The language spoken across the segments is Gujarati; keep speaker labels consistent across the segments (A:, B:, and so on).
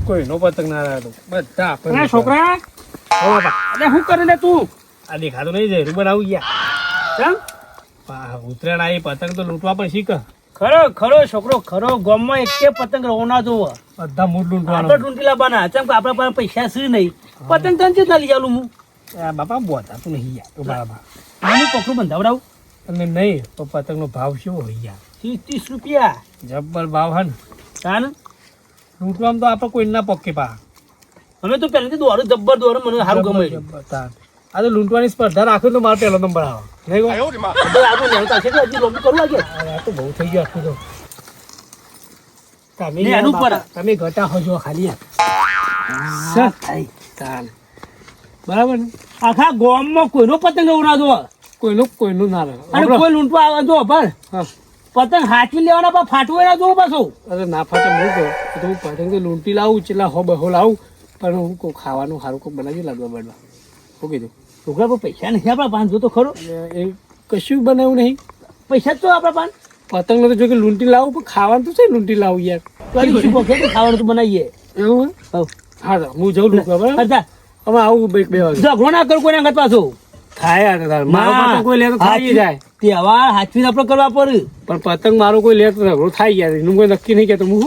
A: કોઈનો પતંગ ના રહેતો બધા આપણે
B: છોકરા એટલે શું કરે લે તું
A: આ દેખાતો નહીં જાય બનાવું ગયા
B: કેમ
A: ઉત્તરાયણ આવી પતંગ તો લૂંટવા પણ શીખ
B: ખરો ખરો છોકરો ખરો ગામમાં એકે પતંગ રવો ના જોવો
A: બધા મૂડ લૂંટવાનો
B: આપણે ઢૂંઢીલા બના ચમ કે આપણા પાસે પૈસા છે નહીં પતંગ તને ચેટલા લઈ આલું હું
A: બાપા બોતા તું નહીં યાર તો બરાબર
B: હું પકડું બંધાવડાવું
A: અને નહીં તો પતંગનો ભાવ શું હોય યાર
B: 30 રૂપિયા
A: જબ્બર ભાવ હન
B: તાન
A: લૂંટવામાં તો આપણે કોઈ ના પક્કે પા
B: અમે તો પહેલેથી દોડું જબ્બર દોડું મને સારું ગમે
A: આ તો લૂંટવાની સ્પર્ધા રાખો તો મારો પહેલો નંબર આવે નહીં
B: આપણું નેવતા છે હજી લોબી કરવું લાગે
A: આ તો બહુ થઈ ગયું આખું તો તમે ઘટા હોજો ખાલી બરાબર ને
B: આખા ગામમાં કોઈનો પતંગ ઉડા દો
A: કોઈનું ના રહે
B: અને કોઈ લૂંટવા આવે જો પણ પતંગ હાચવી લેવાના પણ ફાટવું ના જોવું પાછું
A: અરે ના ફાટે હું તો હું પતંગ તો લૂંટી લાવું ચેલા હો બહો લાવું પણ હું કોઈ ખાવાનું સારું કોઈ બનાવી લાગવા બનવા શું કીધું
B: છોકરા પર પૈસા નહીં આપણા પાન જો તો ખરો
A: એ કશું બનાવ્યું નહીં
B: પૈસા તો આપણા પાન
A: પતંગ તો જો કે લૂંટી લાવું પણ ખાવાનું તો છે લૂંટી લાવું યાર
B: ખાવાનું તો બનાવીએ
A: એવું હા હું જઉં લૂંટવા બરાબર હવે આવું બે વાગે
B: ઝઘડો ના કર કોઈ આગળ પાછો
A: થાય મારો પતંગ કોઈ લે તો ખાઈ જાય
B: તહેવાર હાચવીને આપણે કરવા પડે
A: પણ પતંગ મારો કોઈ લે તો ઝઘડો થાય યાર એનું કોઈ નક્કી નહીં કેતો હું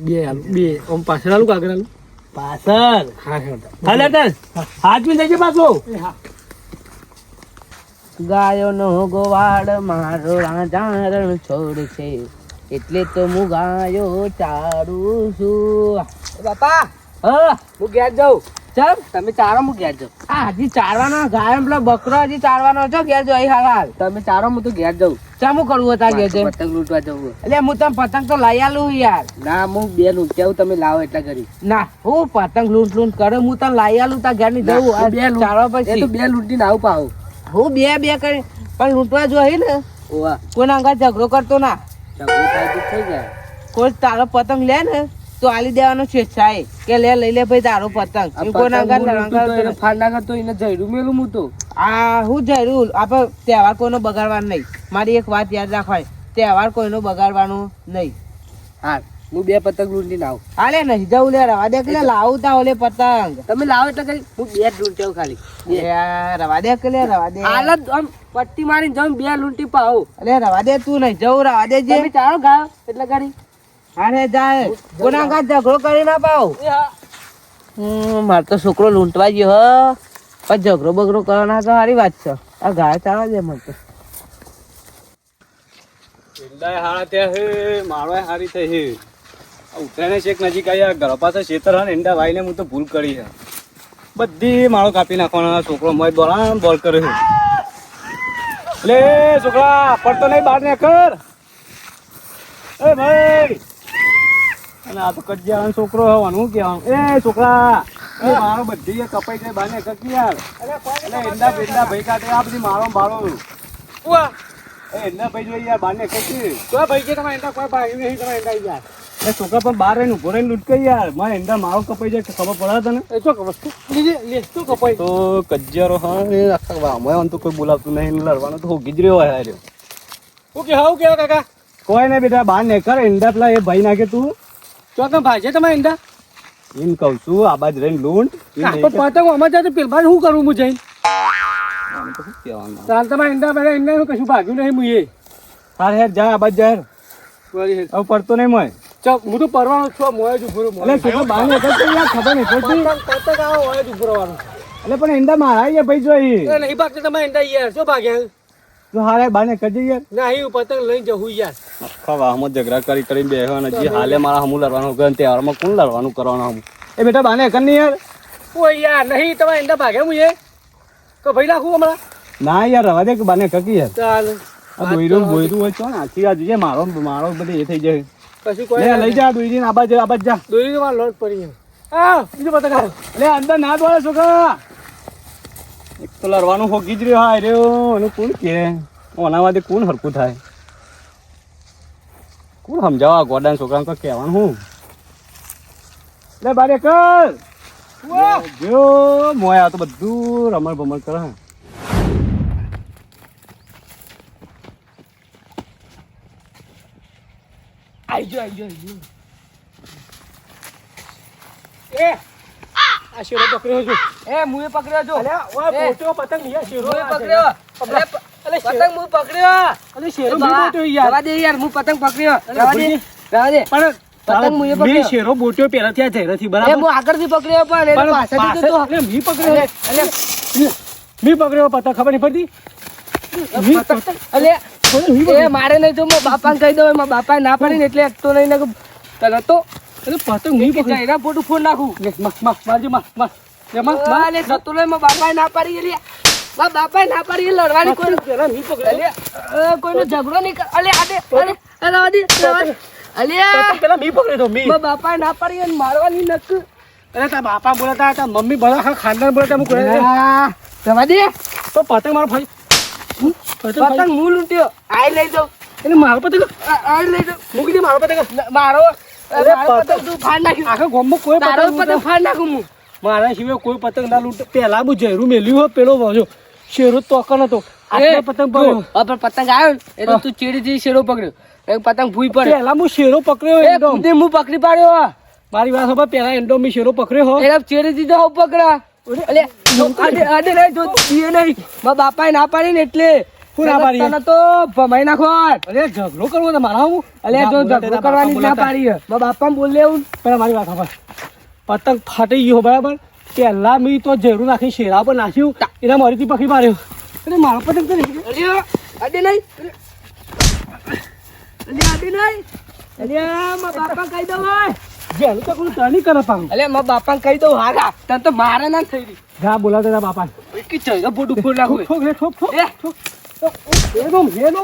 A: બે આમ પાછળ આલું કાગળ આલું
B: પાછળ
A: હા
B: હાચવી લેજે પાછો ગાયો નો ગોવાડ મારો રાજારણ છોડ છે એટલે તો હું ગાયો ચારું છું
C: બાપા
B: હા
C: હું ઘેર જાઉં
B: ચાલ
C: તમે ચારો હું ઘેર જાઉં
B: આ હજી ચારવાનો ગાયો પેલો બકરો હજી ચારવાનો છો ઘેર જો અહીં હાલ
C: તમે ચારો હું તો ઘેર જાઉં
B: ચા હું કરવું હતા ઘેર જઈને?
C: પતંગ લૂંટવા જવું
B: એટલે હું તમે પતંગ તો લઈ આલું યાર
C: ના હું બે લૂંટ્યા તમે લાવો એટલા કરી
B: ના હું પતંગ લૂંટ લૂંટ કરે હું તને લઈ આલું તા ઘેર ની જવું આ
C: બે
B: ચારવા
C: એ
B: પછી
C: તો બે લૂંટીને આવું પાવ
B: હું બે કરી પણ લૂંટવા જો હી ને
C: ઓવા
B: કોઈના આગળ ઝઘડો કરતો ના
C: ઝઘડો થાય તો થઈ જાય
B: કોઈ તારો પતંગ લે ને તો આલી દેવાનો સ્વેચ્છાએ કે લઈ લે ભાઈ તારો પતંગ
C: આ
B: એમ કોઈના
C: પતંગ હું
B: આગળ
C: લૂંટું તો એને ફાડ નાખે તો એને જયડું મેલું હું તો
B: આ હું જરૂર આપણે તહેવાર કોઈનો બગાડવાનો નહીં મારી એક વાત યાદ રાખવાની તહેવાર કોઈનો બગાડવાનું નહીં
C: હા હું બે પતંગ લૂંટીને આવું
B: હાલે નહીં જવું લે રવા દે કે લે લાવું તા ઓલે પતંગ
C: તમે લાવો એટલે કરી હું બે જ લૂંટ્યા ખાલી
B: યાર રવા દે કે લે રવા દે
C: હાલત આમ પટ્ટી મારીને જાઉં બે લૂંટી પાવ
B: અલે રવા દે તું નહીં જવું રવા દે જે
C: તમે ચારો ગાયો એટલે કરી
B: અરે જાય કોના આગળ ઝઘડો કરી ના પાવ મારે તો છોકરો લૂંટવા ગયો હ પણ ઝઘડો બગડો કરવાના તો સારી વાત છે આ ગાય ચાલવા દે મને તો
A: હારા ત્યાં હે મારો હારી થઈ હે ઉત્તરાયણ શેક નજીક આવ્યા ઘર પાસે ખેતર હે ઈંડા ભાઈને હું તો ભૂલ કરી છે બધી માળો કાપી નાખવાનો છોકરો મોય બોલા બોલ કરે છે લે છોકરા પડતો નહીં બહાર ને કર એ ભાઈ અને આ તો કજિયાનો છોકરો હોવાનું શું કહેવાનું એ છોકરા એ મારો બધી કપાઈ જાય બહાર ને કકી યાર એટલે ઈંડા બેંડા ભાઈ કાઢે આ બધી મારો બાળો એ ઈંડા ભાઈ જોઈએ યાર બહાર ને કકી કોઈ ભાઈ કે તમારે ઈંડા કોઈ ભાઈ નહીં તમે ઈંડા યાર એ છોકરા પણ બહાર રહીને ઉભો રહીને લૂંટ કરી યાર મારે ઈંડા મારો કપાઈ જાય ખબર પડે તને એ શું વસ્તુ વસ્તુ કપાઈ તો કજિયારો હા એ આખા વામોય તો કોઈ બોલાવતું નહીં લડવાનું તો હોગી જ રહ્યો હોય હાર્યો શું કે હાવ કેવા કાકા કોઈ નહીં બેટા બહાર ને કર ઈંડા પેલા એ ભાઈ નાખે તું ચોકમ ભાઈ છે તમારે ઈંડા એમ કહું છું આ બાજ રહીને લૂંટ પતંગ અમારે જાય તો પેલભાઈ શું કરું હું જઈને ચાલ તમારે ઈંડા પેલા ઈંડા કશું ભાગ્યું નહીં હું એ હાર હેર જા આ બાજ જાહેર હવે પડતો નહીં મોય હું તો પરવાનો છું મોય જ ઉભો એટલે છોકરો બહાર ને ખબર નહીં પડતી પતંગ આવો હોય જ ઉભો રહેવાનું એટલે પણ ઈંડા મારા યાર ભાઈ જોઈ નહીં ભાગતા તમારે ઈંડા યાર શું ભાગ્યા તો હારે બાને કરજે યાર ના અહીં પતંગ લઈ જવું યાર ખવા હમ ઝઘડા કરી બેહવાનો જે હાલે મારા હમું લડવાનું ગન તહેવારમાં કોણ લડવાનું કરવાનું હમ એ બેટા બાને કર ની યાર ઓ યાર નહીં તમારે ઈંડા ભાગ્યા હું એ તો ભાઈ નાખું હમણાં ના યાર રવા દે કે બાને કકી યાર ચાલ આ બોયરું હોય છો ને આખી આ જોઈએ મારો બધે એ થઈ જાય કશું કોઈ લઈ જા દોઈરીને આબાજ જા દોઈરી માં લોટ પડી હા બીજો પતંગ આવ એટલે અંદર ના દોડે છોકરા એક તો લડવાનું હોગી જ રહ્યો હા રહ્યો એનું કોણ કે ઓના માટે કોણ હરકું થાય કોણ સમજાવવા ગોડાના છોકરાને તો કહેવાનું હું લે બારે કર જો મોય આ તો બધું રમણ ભમણ કરે આઈ જો આ શેરો પકડ્યો છું.
C: એ મુએ પકડ્યો છું.
A: અલ્યા, ઓય
C: એ.
A: મોટો પતંગ નહીં, આ શેરો
C: મુએ
A: આ છે.
C: પકડ્યો. અલે,
A: અલે,
C: પતંગ મુએ પકડ્યો.
A: અલે, શેરો
C: એ બા,
A: બી મોટો યાર.
C: રવા દે યાર, હું પતંગ પકડ્યો.
A: અલે,
C: રવા દે,
A: ભૂલજી.
C: રવા દે.
A: પણ
C: પતંગ મુએ
A: મેં
C: પકડ્યો.
A: શેરો બોટ્યો પહેલાથી આ જયરાથી,
C: એ
A: બરાબર?
C: હું આગળથી પકડ્યો પણ એને
A: પણ
C: પાછળથી તો
A: પાછળ- મી પકડ્યો.
C: અલે,
A: મી પકડ્યો પતંગ, ખબર નહીં પડતી? મી પતંગ.
C: અલે,
A: મી
C: એ
A: પકડ્યો.
C: મારે નહીં તો મારા બાપાને કહી દઉં મારા બાપાએ ના પાડીને એટલે એકતો નહીં ને તને તો
A: અરે, પતંગ મી પકડ્યો.
C: જયરા ફોટું ફોન નાખું.
A: લે, મારજે, માર. લે, માર.
C: અલે, થતું નહીં, મારા બાપાએ ના પાડી એટલે મારા બાપાએ ના પાડી એ લડવાની કોઈ
A: પેલા મી પકડ્યો.
C: કોઈનો ઝઘડો નહીં કર. અલે આડે અલે રવા દે રવા દે. અલ્યા
A: પતંગ પેલા મી પકડ્યો તો, મી.
C: મારા બાપાએ ના પાડી અને મારવાની નક.
A: અરે, તારા બાપા બોલાતા હતા, મમ્મી બધા આખા ખાનદાન બોલાતા, હું કોઈ
C: રવા દે.
A: તો પતંગ મારો ભાઈ
C: પતંગ હું લૂંટ્યો. આઈ લઈ જાઉં.
A: એટલે મારો પતંગ
C: આઈ લઈ જાઉં.
A: મૂકી દે, મારો પતંગ
C: મારો
A: અરે,
C: મારો
A: પતંગ.
C: પતંગ તું ફાડ નાખ્યું.
A: આખા ગામમાં કોઈ
C: તારો
A: પતંગ
C: પતંગ ફાડ નાખું હું.
A: મારા સિવાય કોઈ પતંગ ના લૂંટે. પેલા હું ઝેરું મેલ્યું હોય, પેલો વાજો શેરો તોકન હતો, આટલો પતંગ પડ્યો.
C: પણ પતંગ આવ્યો ને એ તો તું ચીડી શેરો પકડ્યો. એક પતંગ ભૂઈ પડે.
A: પેલા હું શેરો પકડ્યો
C: એ
A: એન્ડો.
C: ખુદે હું પકડી પાડ્યો.
A: મારી વાત સાંભળ, પેલા એન્ડો મેં શેરો પકડ્યો હો.
C: એને ચીડી દીધો હું પકડા. અલે આડે આડે નહીં જો દીએ નહીં. મારા બાપાએ ના પાડી ને એટલે
A: હું ના પાડી?
C: તને તો ભમાઈ નાખો.
A: અરે, ઝઘડો કરવો ને મારા હું?
C: અલે જો ઝઘડો કરવાની જ ના પાડી છે. મારા બાપાને બોલ લેવું.
A: પેલા મારી વાત સાંભળ, પતંગ ફાટી ગયો બરાબર. પેલા મેં તો ઝેરું નાખી શેરા પર નાખ્યું, એના મારીથી પકડી માર્યો. અરે, મારો પતંગ તો નહીં.
C: અલે આડે નહીં. અલે આડે નહીં. અલે મારા બાપા કહી દઉં હોય.
A: ઝેરું તો કોઈ ટર્નિંગ કરે પાછું.
C: અલે મારા બાપાને કહી દઉં હારા. તને તો મારે ના થઈ રહી.
A: જા બોલાવતા તારા બાપાને.
C: કે ચહેરો ફોટું ફોડ નાખું.
A: ઠોક લે, ઠોક, ઠોક,
C: એ.
A: ઠોક. હેડો, હેડો.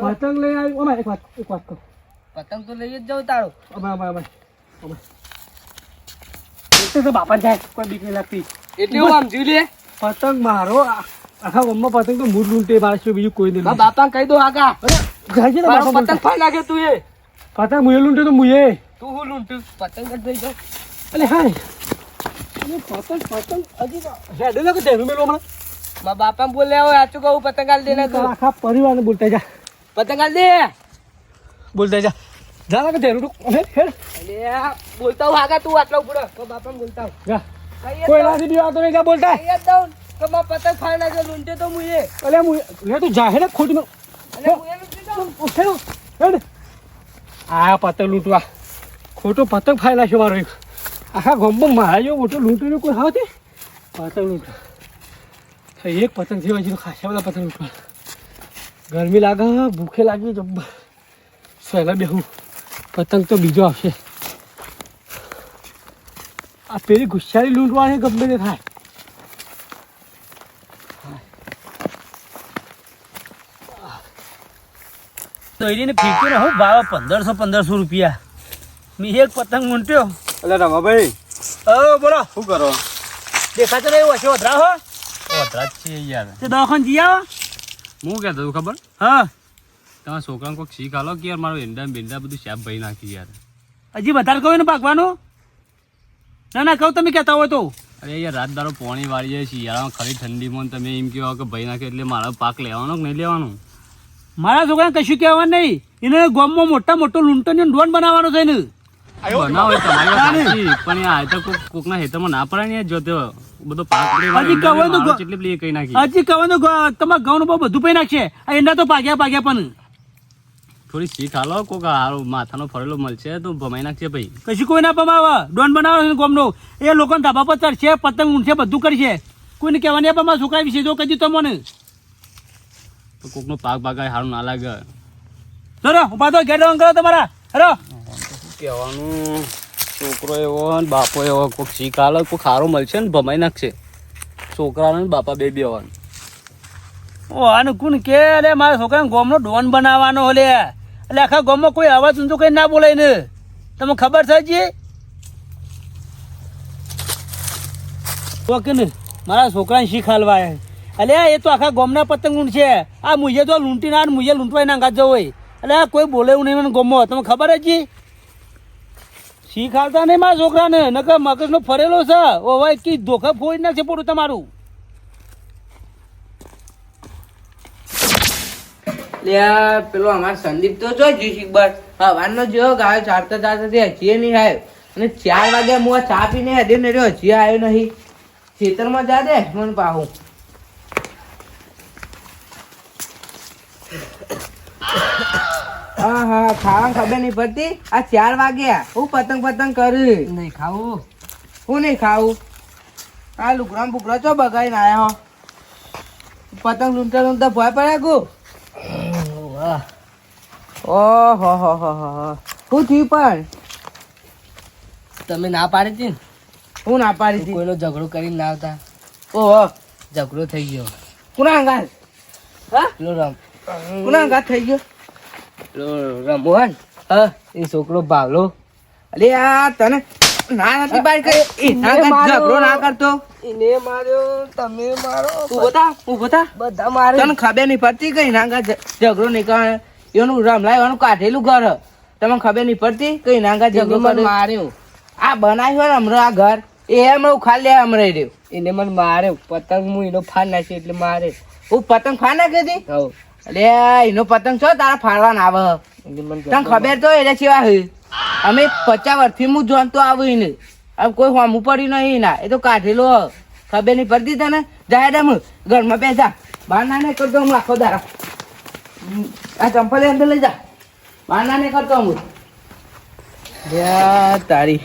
A: પતંગ લઈ આવ્યો. અમારે એક વાત કહું.
C: પતંગ તો લઈ જ જાઉં તારો.
A: અમારે. એટલે તો બાપા જાય, કોઈ બીક નહીં લાગતી.
C: એટલે હું આમ જીવ લે.
A: પતંગ મારો આખા ગામમાં પતંગ તો મૂળ લૂંટે મારે સિવાય બીજું કોઈ નહીં.
C: મારા બાપાને કહી દઉં હાકા.
A: જાય છે ને
C: મારો
A: બાપા
C: પતંગ ફાડ નાખે તું એ.
A: પતંગ મુએ લૂંટે તો મુએ.
C: તું હું લૂંટું પતંગ જ લઈ જાઉં.
A: અલે હાય. અરે, પતંગ હજી હેડે લાગે તેનું મેલો હમણાં.
C: મારા બાપાને બોલે હોય સાચું કહું પતંગ આલ દે ને તું.
A: આખા પરિવારને બોલતા જા.
C: પતંગ આલ દે.
A: બોલતા જા. જા લાગે તેનું હેડ.
C: અલે બોલતા હું હાકા તું આટલા ઉપર. મારા બાપાને બોલતા હું.
A: જા.
C: કહી જ
A: કોઈ
C: દઉં.
A: નાથી બી વાતો નહીં, જા બોલતા.
C: કહી જ દઉં કે મારા પતંગ ફાડ નાખે લૂંટે તો મુએ.
A: અલે મુએ લે તું જા હેડ ખોટી નો.
C: અલે મુએ લૂંટી દઉં.
A: હેડ. આ પતંગ લૂંટવા ખોટો પતંગ ફાઈ નાખ્યો મારો એક. આખા ગામમાં મારા જેવો મોટો લૂંટીને કોઈ હાથે પતંગ લૂંટવા. એક પતંગ જેવા હજી તો ખાસા બધા પતંગ લૂંટવા. ગરમી લાગે, ભૂખે લાગી જબ્બર. સહેલા બેહું, પતંગ તો બીજો આવશે. આ પેલી ગુસ્સારી લૂંટવાની ગમે તે થાય.
D: દોરીને ફેંક્યો ને હું ભાવ 1500 રૂપિયા. મેં એક પતંગ મૂંટ્યો.
A: એટલે રમાભાઈ
D: બોલો
A: શું કરો?
D: દેખાતો નહીં એવું હશે વધરા હો
A: વતરાજ છે યાર.
D: તે દવાખાને જઈ આવો.
A: હું કહેતો હતું ખબર,
D: હા
A: તમારા છોકરાને કોઈક શીખ આલો કે યાર મારો ઈંડા બેંડા બધું શાપ ભાઈ નાખી યાર.
D: હજી વધારે કહું ને પાકવાનું. ના કહું તમે કહેતા હોય તો.
A: અરે યાર રાત દારો પોણી વાળી જાય શિયાળામાં ખરી ઠંડીમાં ને તમે એમ કહો કે ભાઈ નાખે એટલે મારો પાક લેવાનો કે નહીં લેવાનો?
D: મારા છોકરાને કશું કહેવાનું નહીં. એને ગામમાં મોટો લૂંટો ને ડોન બનાવવાનો છે ને.
A: બનાવો એ તમારી વાત સાચી, પણ આ તો કોકના હેતરમાં ના પડે ને યાર. જો તે બધો પાક પડી વાળો
D: હજી
A: ઈંડા
D: કહેવાનું
A: મારો
D: તો
A: કેટલી પેલી એ કઈ નાખી.
D: હજી કહેવાનું તમારા ઘઉં બહુ બધું પૈ નાખશે. આ એંડા તો પાગ્યા પણ
A: થોડી શીખ આલો, કોક હારો માથાનો ફરેલો મળશે તો ભમાઈ નાખશે ભાઈ.
D: કશું કોઈ ના પમાવે. ડોન બનાવવાનો છે ગામનો. એ લોકોને ધાબા પર ચડશે, પતંગ ઊંડશે, બધું કરશે. કોઈને કહેવાની પણ મારા છોકરા વિશે જો કદી તમને
A: તો કોકનો પાક ભાગાય સારું ના લાગે.
D: ચલો ઉભા તો ઘેર જવાનું કરો તમારા. હરો
A: કહેવાનું છોકરો એવો ને બાપો એવો, કોક શીખ આલો, કોક સારો મળશે ને ભમાઈ નાખશે છોકરાને ને બાપા બે બેવાનું.
D: ઓ આને કોણ કે અલે મારા છોકરાને ગામનો ડોન બનાવવાનો હલે. એટલે આખા ગામમાં કોઈ અવાજ ઊંચો કઈ ના બોલાય ને. તમને ખબર છે જી? ઓકે ને મારા છોકરાને શીખાલવા અલે એ તો આખા ગામના પતંગ ઊંડ છે. આ મુજે તો લૂંટી ના મુજે લૂંટવાય ના ગાજો હોય. એટલે આ કોઈ બોલે એવું નહીં મને ગામમાં. તમને ખબર જ જી? શીખાલતા નહીં મારા છોકરાને, નકર મગજનો ફરેલો છે. ઓ ભાઈ કી ધોખા ફોડી નાખશે પોડું તમારું.
B: પેલો અમાર સંદીપ તો જો જીશ બસ હવાનો જો ગાયો ચારતા ચારતા હજીએ નહીં આવ્યો. અને 4 વાગે હું આ ચા પીને હજી ને રહ્યો, હજી આવ્યો નહીં. ખેતરમાં જા દે મને પાહું. હા હા, ખાવાનું ખબર નહીં પડતી. આ 4 વાગ્યા હું પતંગ કરું.
C: નહીં ખાવું.
B: હું નહીં ખાવું. આ લુગડા બુગડા ચો બગાડીને આયા હો. પતંગ લૂંટતા લૂંટતા ભય પડ્યા ગુ. ઓહો હો હો હો, શું થયું પણ?
C: તમે ના પાડી હતી ને,
B: હું ના પાડી હતી?
C: કોઈનો ઝઘડો કરીને ના આવતા.
B: ઓહો,
C: ઝઘડો થઈ ગયો.
B: કોના અંગાત? હા, કોના અંગાત થઈ ગયો?
C: પેલો રમોહન,
B: હા,
C: એ છોકરો ભાવલો.
B: અલે આ તને ના નથી પાડી કરી. એના અંગાત ઝઘડો ના કરતો.
C: એને માર્યો, તમે મારો,
B: ઊભો થા.
C: બધા મારે.
B: તને ખબર નહીં પડતી કઈ ના અંગાત ઝઘડો નહીં કરે. એનું રમલાવાનું કાઢેલું ઘર હ. તમને ખબર નહીં પડતી કઈ ના અંગાત ઝઘડો કરે.
C: માર્યો.
B: આ બનાવ્યો ને હમણાં આ ઘર એ હમણાં ખાલી હમણાં રહ્યો.
C: એને મને માર્યો. પતંગ હું એનો ફાડ નાખ્યો એટલે મારે.
B: હું પતંગ ફા નાખી હતી.
C: હવ.
B: અલે એનો પતંગ છો તારા ફાડવાના આવે.
C: એટલે મને
B: તને ખબર તો એટલે કેવા હે. અમે 50 વર્ષથી હું જોનતો આવું એને. હવે કોઈ હોમું પડ્યું નહીં ના. એ તો કાઢેલો હ. ખબર નહીં પડતી તને. જાય દમ ઘરમાં બેસા. બહાર ના નહીં કરતો હું આખો દારા. આ ચંપલ અંદર લઈ જા. બહાર ના નહીં કરતો હું. તારી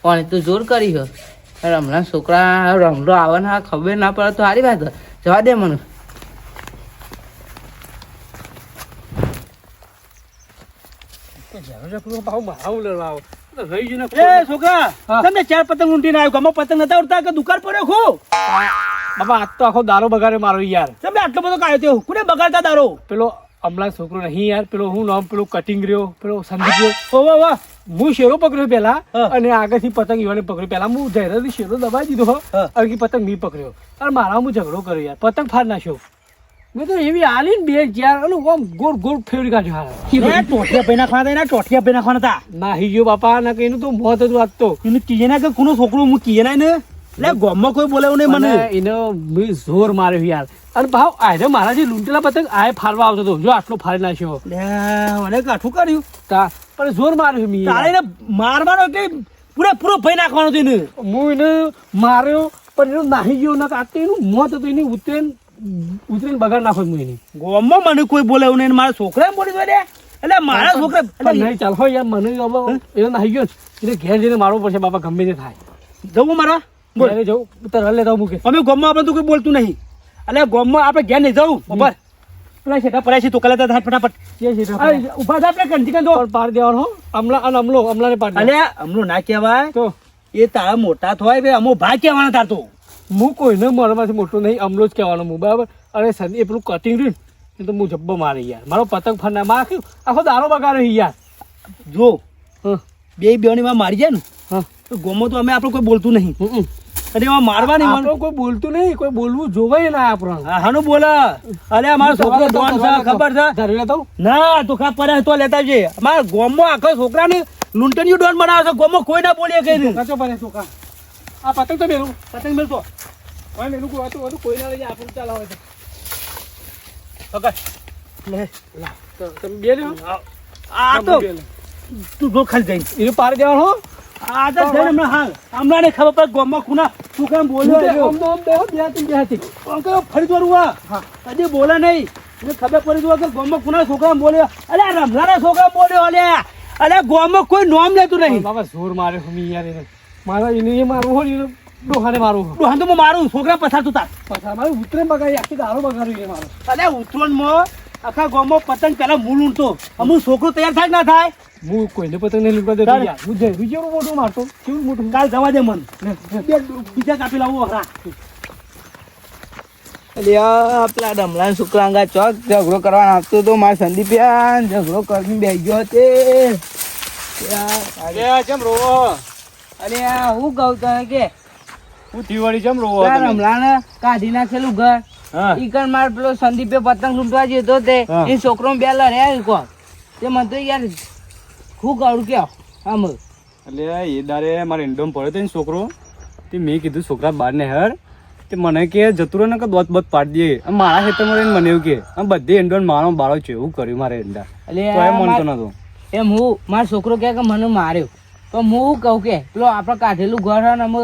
B: કોણે તું જોર કરી હો. હમણાં છોકરા રમલો આવવાના ખબર ના પડે તો સારી વાત. જવા દે મને.
D: એ છોકરા, તમને 4 પતંગ લૂંટીને આવ્યો. ગમો પતંગ નતા ઉડતા કે દુકાળ પડ્યો ખો?
A: બાપા આજ તો આખો દારો બગાડે મારો યાર.
D: તમે આટલો બધો કાયો થયો? કોને બગાડતા દારો?
A: પેલો હમણાં છોકરો નહીં યાર, પેલો હું નામ પેલો કટિંગ રહ્યો, પેલો સંદીપ રહ્યો.
D: વાહ વાહ.
A: હું શેરો પકડ્યો પેલા
D: હા.
A: અને આગળથી પતંગ ઈવાને પકડ્યો. પેલા હું જયરાથી શેરો દબાઈ દીધો હો.
D: હા.
A: અને પતંગ નહીં પકડ્યો અને મારા હું ઝઘડો કર્યો યાર. પતંગ ફાડ નાખ્યો. મેં તો એવી આલી ને 2 યાર અને આમ ગોળ ગોળ ફેરવી કાઢ્યો હારા.
D: એ ટોટિયા ભાઈ નાખવાના હતા, એના ટોટિયા ભાઈ નાખવાના હતા.
A: નાહી ગયો બાપા. ના કે એનું તો મોત હતું આજ તો.
D: એનું કીએ ના કે કોનો છોકરો હું કીએ ના ને. એટલે ગામમાં કોઈ બોલાવું નહીં મને.
A: મને એનો મેં જોર માર્યો યાર. અને ભાવ આજે મારા જે લૂંટેલા પતંગ આ ફાડવા આવતો હતો. જો આટલો ફાડી નાખ્યો.
D: મને કાઠું કર્યું.
A: પણ જોર માર્યો મેં યાર.
D: તારે એને મારવાનો કે પૂરેપૂરો ભાઈ નાખવાનો હતો એને.
A: હું એને માર્યો પણ એનો નાહી ગયો. ના કે એનું મોત હતું. એની ઉતરીને બગાડ નાખો હું એની.
D: ગામમાં મને કોઈ બોલાવું નહીં. મારા છોકરા બોલી દો એટલે મારા છોકરા
A: પણ નહીં ચાલ હો યાર. મને એનો નાહી ગયો એટલે ઘેર જઈને મારવો પડશે બાપા. ગમે તે થાય.
D: જવું મારા
A: ઘેરે જવું તરત લેતા મૂકે.
D: અમે ગામમાં આપણે તો કોઈ બોલતું નહીં. એટલે ગામમાં આપણે ઘેર નહીં જવું. ઉપર પેલા શેઠા પડ્યા છે તો કલાતા થાય ફટાફટ. ઉભા થાય આપણે કંઠી કંઠો
A: પાડ દેવાનો હો. અમલા અને અમલાને પાડ દે.
D: અલ્યા હમણાં ના કહેવાય
A: તો
D: એ તારા મોટા થાય ભાઈ અમો ભાઈ કહેવાના તાર તો.
A: હું કોઈને મારામાંથી મોટો નહીં. અમલો જ કહેવાનો હું બરાબર. અને એ પેલું કટિંગ રહ્યું ને એ તો હું જબ્બો મારે યાર. મારો પતંગ ફરના માર્યો. આખો દારો બગાડ્યો યાર.
D: જો
A: હા
D: બે બેની માં મારી જાય ને
A: હા
D: તો ગામમાં તો અમે આપણે કોઈ બોલતું નહીં. અને એમાં મારવાની
A: આપણો કોઈ બોલતું નહીં. કોઈ બોલવું જોવાય ના આપણને.
D: હાનું બોલા. અરે મારો છોકરો ડોન છે ખબર છે.
A: ધરી લેતા
D: ના તો ખા પડે તો લેતા જઈએ. અમારા ગામમાં આખો છોકરાને લૂંટણીઓ ડોન બનાવે છે. ગામમાં કોઈ ના બોલીએ કઈ નહીં.
A: કાચો પડે છોકરા. આ પતંગ તો મેલું. પતંગ મેલતો ભાઈ મેલું કોઈ હતું કોઈ ના લઈ જાય. આપણું ચાલાવે છે.
D: પકડ લે
A: લા તો તમે બે લ્યો.
D: આ તો તું જો ખાલી જઈ
A: એને પાર દેવાનો હો.
D: આ તો જઈને હમણાં હાલ હમણાં ને ખબર પડે ગામમાં ખૂના તું કેમ બોલ્યો
A: આમ તો આમ બે હતી બે હતી.
D: આમ કયો ફરી દોરું હા હજી બોલે નહીં. મને ખબર પડી દો કે ગામમાં ખૂના છોકરા બોલ્યો. અલે રમલાના છોકરા બોલ્યો. અલે ગામમાં કોઈ નોમ લેતું નહીં.
A: બાબા જોર માર્યો હું યાર એને. મારા એને મારવું હોય એને ડોહાને મારવું હોય.
D: ડોહાન તો હું મારું છોકરા પસાર તું તાર.
A: પાછા મારું ઉતરે બગાડી આખી દારો બગાડ્યું એ મારો.
D: અલે ઉત્તરોણમાં આખા ગામમાં પતંગ પેલા મૂળ ઊંટતો. અમુક છોકરો તૈયાર થાય કે ના થાય.
A: હું કોઈને પતંગ નહીં લૂંટવા દેતો યાર. હું જઈ જેવું મોટું મારતો કેવું મોટું.
D: કાલ જવા દે મન બીજા કાપી લાવો હરા.
B: પેલા ડમલા છોકરા અંગા ચોક ઝઘડો કરવાનો આવતો તો મારા સંદીપ ઝઘડો કરીને બેસી ગયો તે.
A: અરે કેમ રોવો?
B: અરે હું કહું તને કે
A: હું દિવાળી કેમ રોવો?
B: રમલાને કાઢી નાખેલું ઘર.
A: હા
B: ઈ કણ માર પેલો સંદીપે પતંગ લૂંટવા જતો તે
A: હા.
B: એ છોકરો બે લડ્યા કોણ તે મને તો યાર હું કહું કે આમ
A: એટલે એ દારે મારે ઇન્ડોમ પડ્યો હતો ને છોકરો. તે મેં કીધું છોકરા બહાર ને હેર. તે મને કે જતું રહે ને કે દોત બત પાડી દઈએ. આમ મારા ખેતરમાં રહીને મને એવું કે આમ બધી ઇન્ડોન મારો બાળો છે એવું કર્યું મારે ઇન્ડા. તો એ મનતો નતો.
B: એમ હું મારો છોકરો કહે કે મને માર્યો પણ હું શું કહું કે પેલો આપણે કાઢેલું ઘર હે ને અમે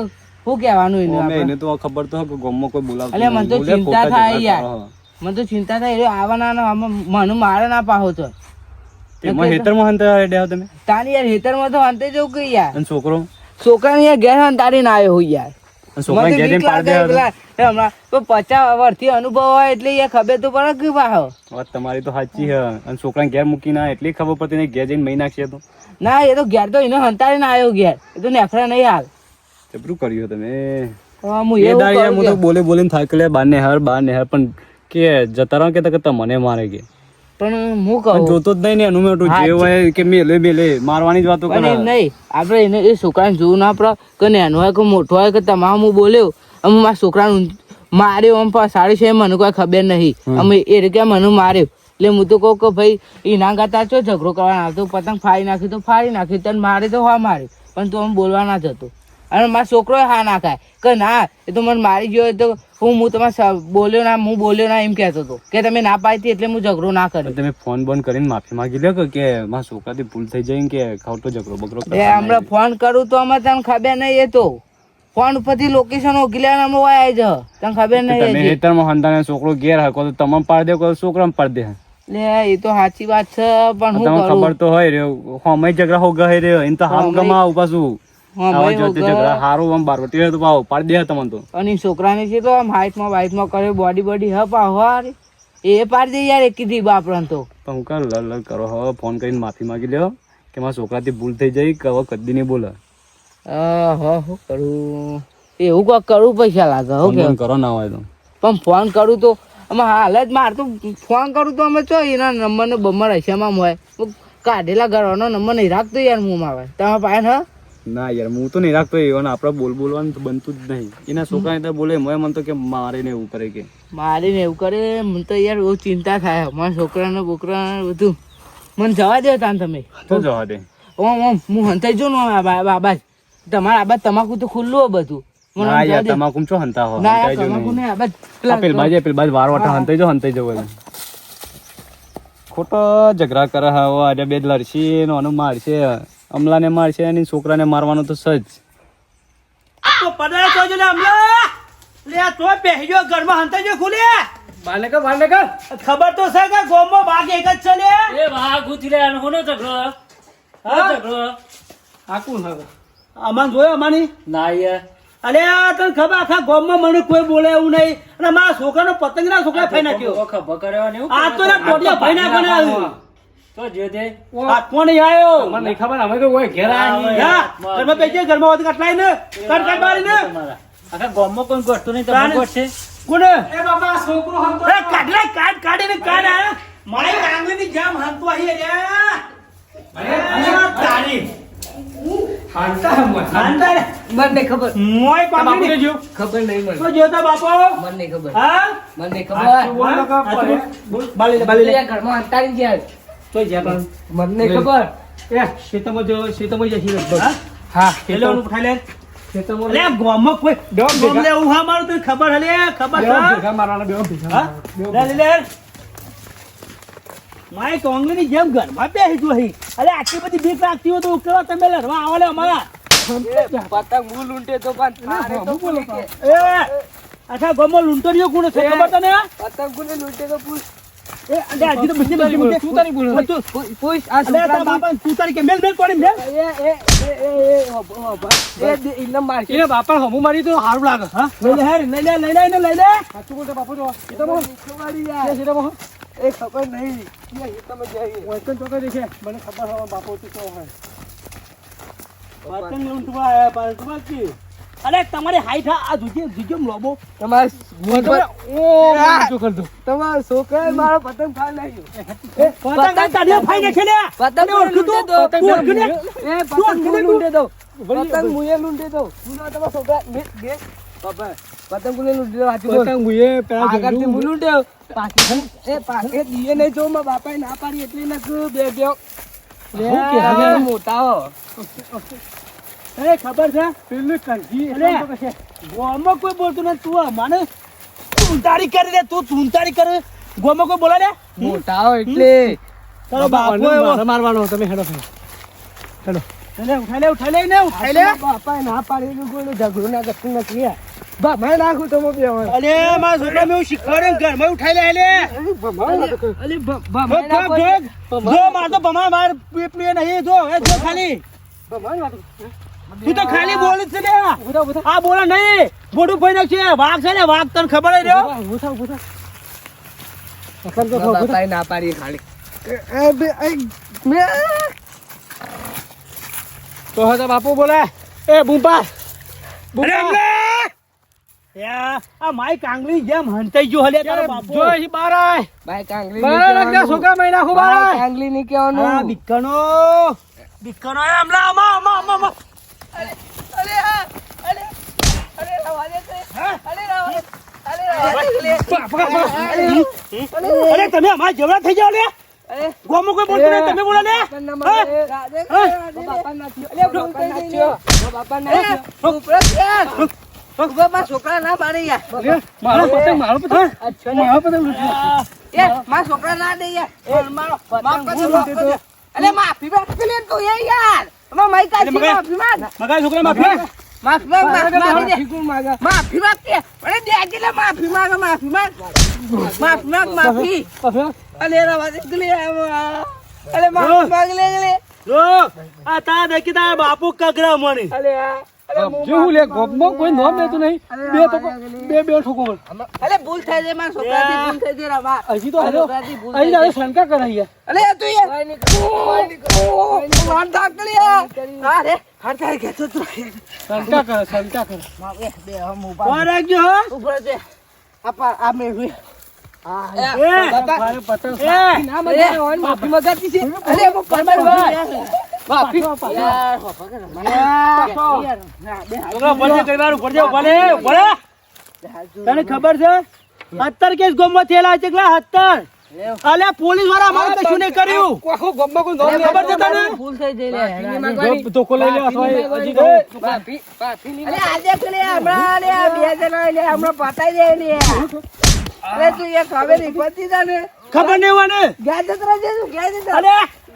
B: શું કહેવાનું એને
A: અમે
B: આપણે?
A: એને તો ખબર તો હે કે ગામમાં કોઈ બોલાવતું
B: અલ્યા, મને તો
A: નહીં. બોલે,
B: ચિંતા
A: ખોટા
B: થાય
A: ઝઘડા
B: યાર.
A: કરો.
B: મને તો ચિંતા થાય એ આવવાના ને મને મારે ના પાહો તો
A: તેમાં હેતરમાં હંતા રેડ્યા તમે
B: તારી યાર હેતરમાં તો અંતે જવું કે યાર
A: અને છોકરો
B: છોકરાને યાર ઘેર હંતાડી ના આવ્યો હોય યાર.
A: અને છોકરા
B: મને
A: ઘેર
B: તો
A: જઈને
B: બીક
A: પાડી
B: લાગે
A: દેવા
B: પેલા હમણાં તો 50 વર્ષથી અનુભવ હોય એટલે યાર ખબર તો પડે કે પાહો.
A: વાત તમારી તો સાચી છે અને છોકરાને ઘેર મૂકીને આયા એટલી ખબર પડતી નહીં ઘેર જઈને મહી નાખશે તો
B: ના એ તો ઘેર તો એને હંતાડી ના આવ્યો ઘેર એ તો નેફરા નહીં હાલ.
A: જબરું કર્યું તમે
B: હવે હું
A: એ
B: એવું
A: દાડ યાર
B: કરું
A: હું તો
B: કે-
A: બોલે બોલીને થાકેલે બાર ને હાર પણ કે જતા રહો કે મને મારે કે
B: પણ હું
A: પણ
B: કહું
A: જોતો જ નહીં ને એનું મેટું
B: હા,
A: જે હોય કે મેલે મારવાની જ વાતો
B: પણ
A: કરે
B: એમ નહીં આપણે એને એ છોકરાને જોવું ના પડે કે નાનો હોય કે મોટો હોય કે તમામ હું બોલ્યો અમે મારા છોકરાને માર્યો આમ સાડી છે મને કોઈ ખબર નહીં અમે એ રીતે મને માર્યો એટલે હું તો કહું કે ભાઈ એના કરતા ચો ઝઘડો કરવાનો આવતો પતંગ ફાડી નાખી તો ફાડી નાખી તને મારે તો હા માર્યું પણ તું આમ બોલવા ના જતો અને મારો છોકરો હા ના ખાય કે ના એ તો મને મારી ગયો તો હું તમારે બોલ્યો ના હું બોલ્યો ના એમ કહેતો હતો કે તમે ના પાડી એટલે હું ઝઘડો ના કર્યો.
A: તમે ફોન બંધ કરીને માફી માંગી લ્યો કે મારા છોકરાથી ભૂલ થઈ જાય કે ખોટો ઝઘડો બગડો
B: એ હમણાં ફોન કરું તો અમે તને ખબર નહીં એ તો ફોન ઉપરથી લોકેશન ઓગલ્યા અમે વાય આવી જાવ તને ખબર નહીં
A: તમે
B: હજી.
A: હેતરમાં હંતાને છોકરો ઘેર હકો તો તમામ પાડી દે કોઈ છોકરા પાડી દે
B: લે એ તો સાચી વાત છે પણ હું
A: તમને ખબર
B: કરું
A: તો હોય રહ્યો હોમે ઝઘડા હો ગહે રહ્યો એને તો હામ ગમાવ પાછું
B: હા,
A: આવા
B: ભાઈ,
A: જોતે
B: વગર.
A: ઝઘડા હારું આમ બારવટી હોય તો પાવ પાડી દે તમને તો
B: અને ઈ છોકરાને છે તો આમ હાઈટમાં વાઈટમાં કરે બોડી હ પાહવાર એ પાડી દે યાર એક કીધી બાપરાન તો
A: પણ હું કરું લડ કરો હવે ફોન કરીને માફી માંગી લ્યો કે મારા છોકરાથી ભૂલ થઈ જાય કે હવે કદી નહીં બોલે
B: હું કરું એવું કોક કરવું પૈસા લાગે હો
A: ફોન
B: કે
A: બોન કરો ના હોય તો
B: પણ ફોન કરું તો અમે હાલ જ માર તો ફોન કરું તો અમે ચો એના નંબર ને બમ્બર હશામાં હોય હું કાઢેલા ઘરનો નંબર નહીં રાખતો યાર હું મારે તમે પાસે હ
A: ના યાર હું તો નહીં રાખતો અને આપણે બોલવાનું તો બનતું જ નહીં એના છોકરાને તો બોલે મને તો કે મારે ને એવું કરે કે
B: મારીને એવું કરે મને તો યાર બહુ ચિંતા થાય મારા છોકરાને બોકરાને બધું મને જવા દે તાન તમે
A: તો જવા દે
B: ઓમ હું હંતાઈ જો ને બાબા તમારા આબા તમાકુ તો ખુલ્લું હોય બધું મને
A: ના
B: આમ જવા
A: યાર
B: દે.
A: તમાકુ ચો હંતા હો
B: ના યાર
A: હંતાઈ જો
B: તમાકુ
A: નહીં.
B: નહીં આબા
A: આ પેલ બાજુ વારવાટા હંતાઈ જવું ખોટો ઝઘડા કરે હવે આજે બે લડશે ને આનું મારશે અમલાને મારશે અને છોકરાને મારવાનું તો સજ
D: તો પડાય તો જો લે હમલા લે આ તો બેહી ગયો ઘરમાં હંતાઈ જો ખુલે ખબર તો છે કે ગોમમાં ભાગ એક જ છે લે
E: એ વાહ ગુતી રે આનો હોનો ઝઘડો હા ઝઘડો
D: અમાન જોયો અમાની
E: ના યાર
D: અલે આ તને ખબર આખા ગોમમાં મને કોઈ બોલે એવું નહીં અને મારા છોકરાનો પતંગ ના છોકરા ફાઈ નાખ્યો
E: ખબર કર્યો ને
D: આ તો ના ટોટિયા ફાઈ નાખવાના
E: તો જે દે
D: આ કોણ આયો
E: મને નહીં ખબર અમે તો કોઈ ઘેર
D: યા, ઘરમાં બેસી ઘરમાં હોત કટલાય ને કટ બારી ને
E: આખા ગામમાં કોઈ ગોઠતું નહીં તમે
D: તાને-
E: ગોઠશે
D: કોને એ બાબા છોકરો હંતો એ કાઢલા કાઢીને કાઢ આ મારી આંગળીની જામ હંતો અહીં રે અરે તારી હાંતા રે
C: મને નહીં ખબર
D: મોય પાપડી જો
C: ખબર નહીં મને
D: તો જોતા બાપો
C: મને નહીં ખબર
D: હા
C: મને નહીં ખબર
D: બાલી લે બાલી લે
C: પેલા ઘરમાં અંતાડી ગયા
D: તો જ્યાં
C: મને નહીં ખબર
D: એ શેતમાં જો શેતમાં જશી લગભગ
C: હા
D: પેલો નું ઉઠાઈ લે અલે ગામમાં કોઈ ગામ લે હું હા મારું તને ખબર હલે ખબર છે હા લે લે માય કોંગલીની જેમ ઘરમાં બેસી જો અહીં અરે આટલી બધી બીક રાખતી હોય તો ઉકેલો તમે લડવા આવો લે અમારા
C: પતંગ હું લૂંટે તો પણ તારે તો બોલે કે
D: એ આખા ગામમાં લૂંટરીઓ કોણ છે ખબર તને
C: પતંગ કોને લૂંટે તો પૂછ
D: એ અલે આજી તો બધી બધી તું તારી બોલ તું
C: પૂછ આ
D: અલે
C: છોકરા
D: તારા બાપા તું તારી કે મેલ મેલ કોણી મેલ
C: ઇન્દમ મારશે
D: એને બાપા હમુ મારી તો હારું લાગે હા લઈ લે હેર લઈ લે લઈ લે સાચું બોલતો બાપુ જો એ તો
C: ખબરી યાર
D: એ સીધા
C: એ ખબર નહીં એ તમે જઈએ
D: વચન ચોકે દેખે મને ખબર હવે બાપુ તું તો હોય વચન લૂંટવા આયા પાછું બાકી અરે તમારી હાઈટ આ જુજે લોબો
C: તમારે
D: કરતો
C: તમારા છોકરાએ મારો પતંગ ફાડી નાખ્યો
D: પતંગ તાડીઓ ફાઈ નાખે લે
C: પતંગ
D: તને ઓળખું તું? તું ઓળખું ને?
C: એ પતંગ હું લૂંટે દો પતંગ મુએ લૂંટે દો હું ના તમારા છોકરા બે બાપા પતંગ મુએ લૂંટે દો હાચું બોલ
D: મુએ
C: આગળથી હું લૂંટે પાછી એ પાકે દીએ નહીં જો મારા બાપાએ ના પાડી એટલે નકરું બે
D: હું કે હવે?
C: મોટા હો
D: એ ખબર છે પેલું કંઠી અલે ગોમાં કોઈ બોલતું નથી તું મને ચૂંટાડી કરી દે તું ચૂંટાડી કરે ગોમાં કોઈ બોલે લે
C: મોટા હો એટલે
D: તારો બાપો એવો મારવાનો તમે હેડો હેડો ઉઠાઈ લે ને ઉઠાઈ લે.
C: બાપા ના પાડી કોઈ ઝઘડો ના કરતું નથી બાપા નાખું તો બે
D: અલે મારા છોકરા મેં શીખવાડ્યું ઘરમાં ઉઠાઈ લે લે. જો માર તો ભમા માર પીપલી નહીં જો એ જો ખાલી તું તો ખાલી બોલ જ છે લે. આ બોલા નહીં મોઢું ફોઈ નાખશે વાઘ છે ને વાઘ તને ખબર જ રહ્યો.
C: બાપા ના પાડી ખાલી તો હતા બાપુ બોલે એ બુંપા
D: અરે અમને! યા, આ માય કાંગલી જેમ હંતાઈ ગયો હલે તારો બાપો.
C: જો અહીં બાર આય
B: ભાઈ કાંગલી
C: બાર લગના છોકરા મહિના ખો બાર આય
B: કાંગલી ની
D: આ
B: કહેવાનું
D: બીકનો બીકનો એ હમણાં આમાં અરે તમે અમારા જેવડા થઈ જાવ લે. ગોમો કોઈ બોલતું નહીં તમે બોલો લે.
B: છોકરા ના પાડે યાર
C: મારો પતંગ મારો પતંગ
B: મારા છોકરા ના દે યાર અલે માફી માંગ લે તું યાર માઈ કાચી માફી માંગ
D: મગા છોકરા માફી
B: માફી માંગ માફી માંગ કે અરે દેજી લે માફી માંગ માફી અલે રવા દે ગલે અલે માફી માંગ લે
D: જો આ તા દેખી તારા બાપુ કગરા મણી.
C: જેવું લે ગોપમાં કોઈ નામ લેતું નહીં બે ઠોકો
B: અલે ભૂલ થઈ જાય મારા છોકરાથી ભૂલ થઈ જાય રવા
C: હજી તો અહીં દાદા શંકા કરાઈ
B: અલે તું યાર માર ડાકલી યાર અરે હર તારે કે તો
C: શંકા કરે
B: બે હમ
D: કોણ રાખજો હો?
B: ઉપર છે આ મે
D: એ,
C: મારે પતંગ
D: એ,
C: ના મજા આવે માફી મગાતી છે
B: અરે હું પરમાર
C: માફી
B: યાર
D: છોકરા ભલે કરવાનું ભલે ભલે. તને ખબર છે 70 કેસ ગોમમાં થયેલા છે કેટલા 70? અલે પોલીસ વાળા અમારે કશું નહીં કર્યું.
C: આખો ગોમમાં કોઈ નામ
D: ખબર છે તને?
B: ભૂલ થઈ જઈ લે
C: ધોકો લઈ લે અથવા હજી તો
B: અરે આજે પેલે હમણાં લે બે જણા લે હમણાં પતાઈ દે લે અરે તું એક હવે નીકળતી જા ને
D: ખબર નહીં હોય ને.
B: ગયા જતરા જે તું ગયા જતરા
D: અરે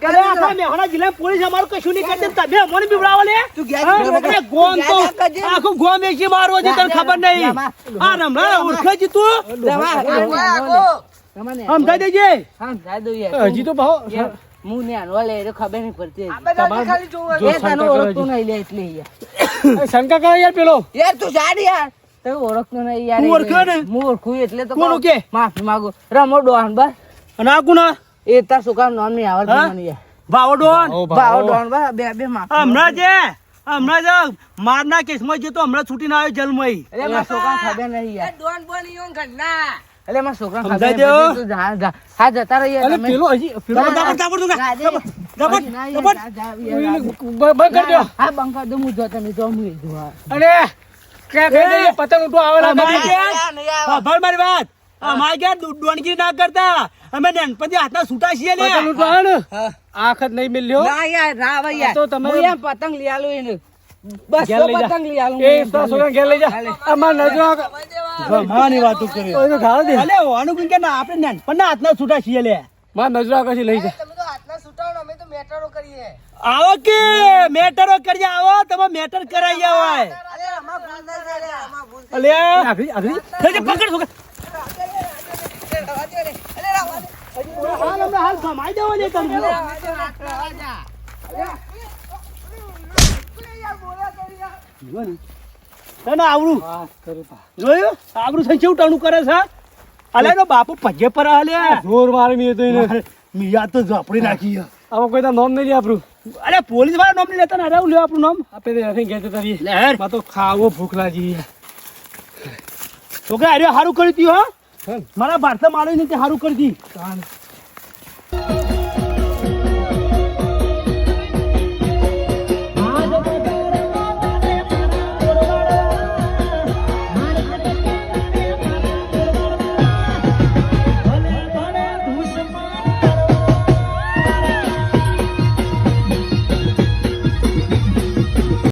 D: અરે આખા મેહોણા જિલ્લા પોલીસ અમારું કશું નહીં કરતી. તમે અમને બીવડાવો લે.
B: તું ગયા જતરા
D: અરે ગોમ તો આખું ગોમ એકી મારવો છે તને ખબર નહીં. આ રમણા ઓળખે છે તું સમજાઈ દેજે.
B: હા જા દો યાર
C: હજી તો ભાવ
B: હું ને આનો લે તો ખબર નહીં પડતી
C: જો
B: એ તને ઓળખતો નહીં લે એટલે યાર
C: શંકા કરે યાર પેલો
B: યાર તું જા ને યાર તને ઓળખતો નહીં યાર
D: તું ઓળખે ને?
B: હું ઓળખું એટલે તો
D: કોણ ઓળખે?
B: માફી માંગુ રમો ડોન બસ
D: અને આ કોણ?
B: એ તાર છોકરા નામ નહીં આવડતું
D: હા?
B: મને યાર
D: ભાવડોન.
B: ભાવ ડોન બસ બે માફી
D: હમણાં જે મારના કેસમાં જે તો હમણાં છૂટીને આવ્યો જેલમાં.
B: અરે મારા છોકરા ખબર નહીં યાર ડોન બોલી હું ઘરના અલે મારા છોકરા ખબર
D: સમજાઈ
B: નહીં
D: દો.
B: પડતી. તું જા જા હા જતા રહી
C: અરે પેલો હજી પેલો બંધ કરી દો
B: હા બંકા દો હું જો તમે જો હું જોવા
C: અરે ક્યાં કરી દે પતંગ ઉઠવા આવેલા
D: ભર મારી વાત અમારે ક્યાં ડોનગીરી ના કરતા. અમે નાનપણથી હાથના છૂટા છીએ લે.
C: પતંગ ઉઠવા આવે ને આખત નહીં મિલ્યો
B: ના યાર ના ભાઈ યાર
C: તો તમે-
B: હું એમ પતંગ લઈ આલું એને બસ
C: ઘેર
B: તો
C: લઈ જા.
B: પતંગ લઈ આલું
C: એ તારા છોકરાને ઘેર લઈ જા અમાર નજરો
D: માની વાતો કરી.
C: ઓય તો ગાળ દે
D: અલે ઓનું કઈ કે ના આપણે નાનપણના હાથના છૂટા છીએ લે.
C: માર નજરો આગળ લઈ જા
B: તમે તો હાથના છૂટાવો અમે તો મેટરો કરીએ
D: આવો કે મેટરો કરી આવો તમે મેટર કરાઈ આવો.
B: અરે અમાર ભૂલ ના કરે અમાર ભૂલ
D: અલે
C: આગળી આગળી
D: પકડ છોકરા. હાલ હમણાં હાલ કમાઈ દેવો ને તમે. તને આવડું જોયું આવડું થઈ કેવું ટાણું કરે છે. અલે એનો બાપુ પજે પર હાલે
C: જોર મારે મી તો એને
D: મિયા તો ઝાપડી નાખી.
C: આમાં કોઈ તાર નામ નહીં લે આપણું
D: અરે પોલીસ વાળા નામ નહીં લેતા ને અરે આવું લે આપણું નામ
C: આપણે તો ત્યાંથી ઘેર જતા રહીએ
D: લહેર
C: માં તો ખાવો ભૂખ લાગી
D: છોકરા અરે સારું કરી દીધું હો મારા ભારત માળી ને તે સારું કરી દી.